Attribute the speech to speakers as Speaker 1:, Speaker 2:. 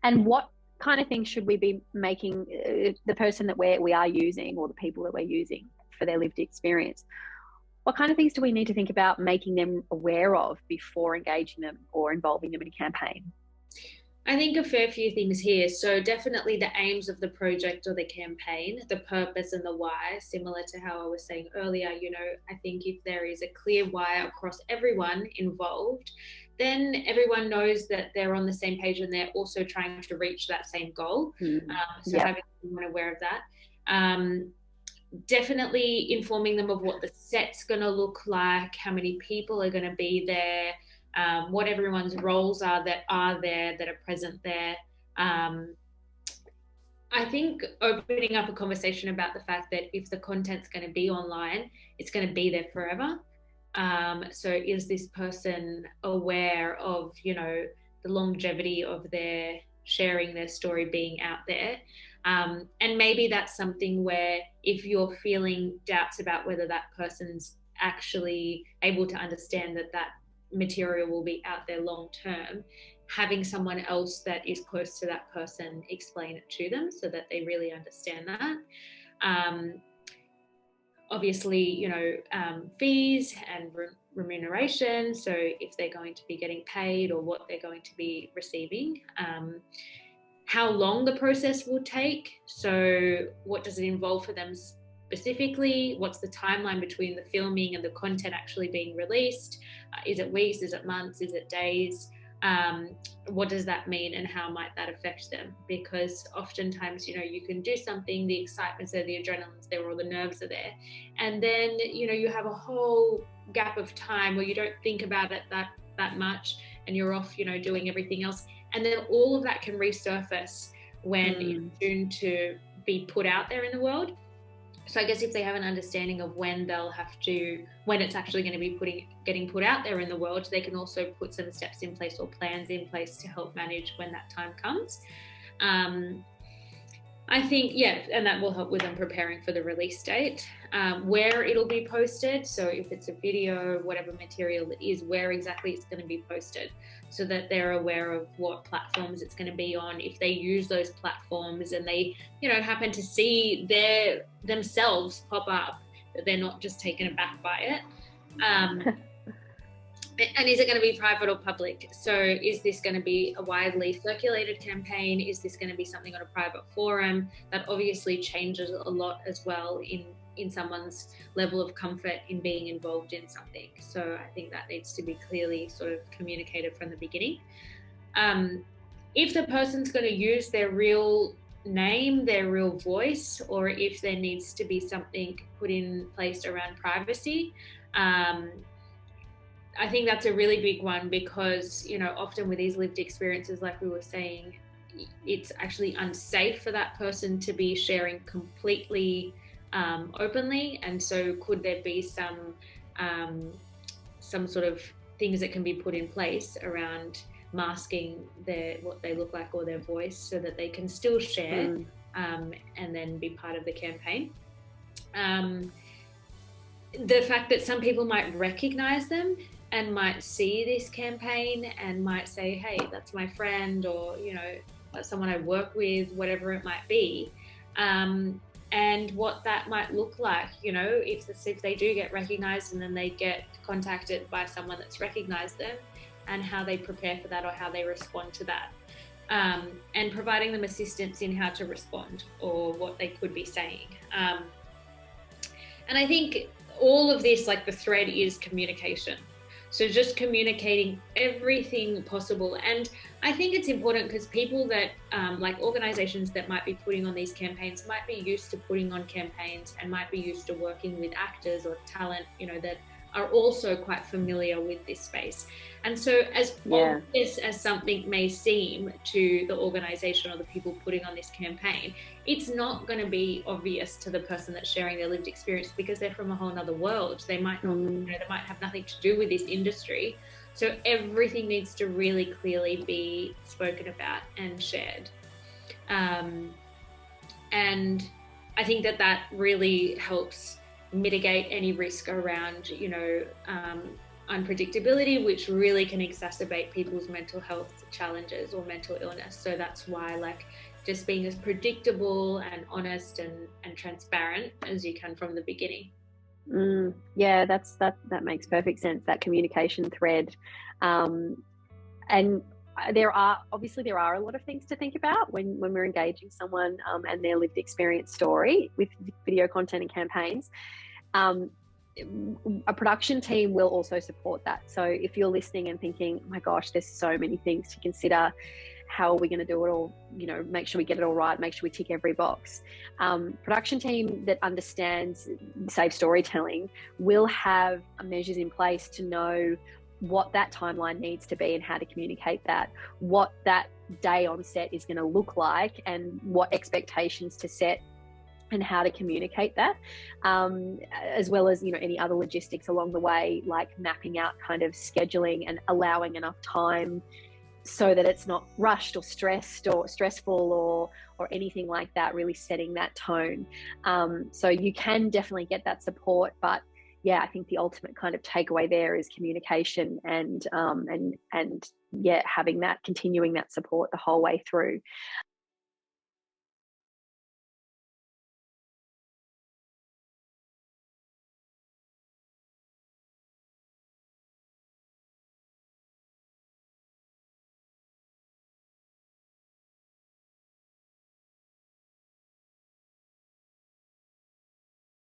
Speaker 1: And what kind of things should we be making the person that we are using, or the people that we're using for their lived experience? What kind of things do we need to think about making them aware of before engaging them or involving them in a campaign?
Speaker 2: I think a fair few things here. So definitely the aims of the project or the campaign, the purpose and the why, similar to how I was saying earlier, I think if there is a clear why across everyone involved, then everyone knows that they're on the same page and they're also trying to reach that same goal. So
Speaker 1: Yeah.
Speaker 2: having everyone aware of that. Um, Definitely informing them of what the set's going to look like, how many people are going to be there, what everyone's roles are that are present there. Um, I think opening up a conversation about the fact that if the content's going to be online, it's going to be there forever. So is this person aware of, the longevity of their sharing their story being out there? And maybe that's something where if you're feeling doubts about whether that person's actually able to understand that that material will be out there long term, having someone else that is close to that person explain it to them so that they really understand that. Um, Obviously, fees and remuneration. So if they're going to be getting paid or what they're going to be receiving, how long the process will take. So what does it involve for them specifically? What's the timeline between the filming and the content actually being released? Is it weeks? Is it months? Is it days? What does that mean and how might that affect them? Because oftentimes, you can do something, the excitement's there, the adrenaline's there, or the nerves are there. And then, you have a whole gap of time where you don't think about it that much and you're off, doing everything else. And then all of that can resurface when it's soon to be put out there in the world. So I guess if they have an understanding of when it's actually going to be getting put out there in the world, they can also put some steps in place or plans in place to help manage when that time comes. I think, and that will help with them preparing for the release date, where it'll be posted. So if it's a video, whatever material it is, where exactly it's going to be posted, so that they're aware of what platforms it's going to be on. If they use those platforms and they, happen to see themselves pop up, that they're not just taken aback by it. And is it going to be private or public? So is this going to be a widely circulated campaign? Is this going to be something on a private forum? That obviously changes a lot as well in someone's level of comfort in being involved in something. So I think that needs to be clearly sort of communicated from the beginning. If the person's going to use their real name, their real voice, or if there needs to be something put in place around privacy, I think that's a really big one because, often with these lived experiences, like we were saying, it's actually unsafe for that person to be sharing completely openly. And so could there be some sort of things that can be put in place around masking what they look like or their voice so that they can still share and then be part of the campaign. The fact that some people might recognize them and might see this campaign and might say, hey, that's my friend, or, that's someone I work with, whatever it might be. And what that might look like, if they do get recognized and then they get contacted by someone that's recognized them, and how they prepare for that or how they respond to that. And providing them assistance in how to respond or what they could be saying. And I think all of this, like the thread, is communication. So just communicating everything possible. And I think it's important because people that, like organizations that might be putting on these campaigns might be used to putting on campaigns and might be used to working with actors or talent, that are also quite familiar with this space. And so as obvious as something may seem to the organization or the people putting on this campaign, it's not going to be obvious to the person that's sharing their lived experience because they're from a whole other world. They might not, they might have nothing to do with this industry. So everything needs to really clearly be spoken about and shared. And I think that really helps mitigate any risk around, unpredictability, which really can exacerbate people's mental health challenges or mental illness. So that's why, like, just being as predictable and honest and transparent as you can from the beginning.
Speaker 1: Yeah, that makes perfect sense, that communication thread. And there are a lot of things to think about when we're engaging someone and their lived experience story with video content and campaigns. A production team will also support that. So if you're listening and thinking, oh my gosh, there's so many things to consider, how are we going to do it all, make sure we get it all right, make sure we tick every box. Production team that understands safe storytelling will have measures in place to know what that timeline needs to be and how to communicate that, what that day on set is going to look like, and what expectations to set and how to communicate that, as well as any other logistics along the way, like mapping out kind of scheduling and allowing enough time so that it's not rushed or stressed or stressful or anything like that, really setting that tone. So you can definitely get that support, but yeah, I think the ultimate kind of takeaway there is communication and continuing that support the whole way through.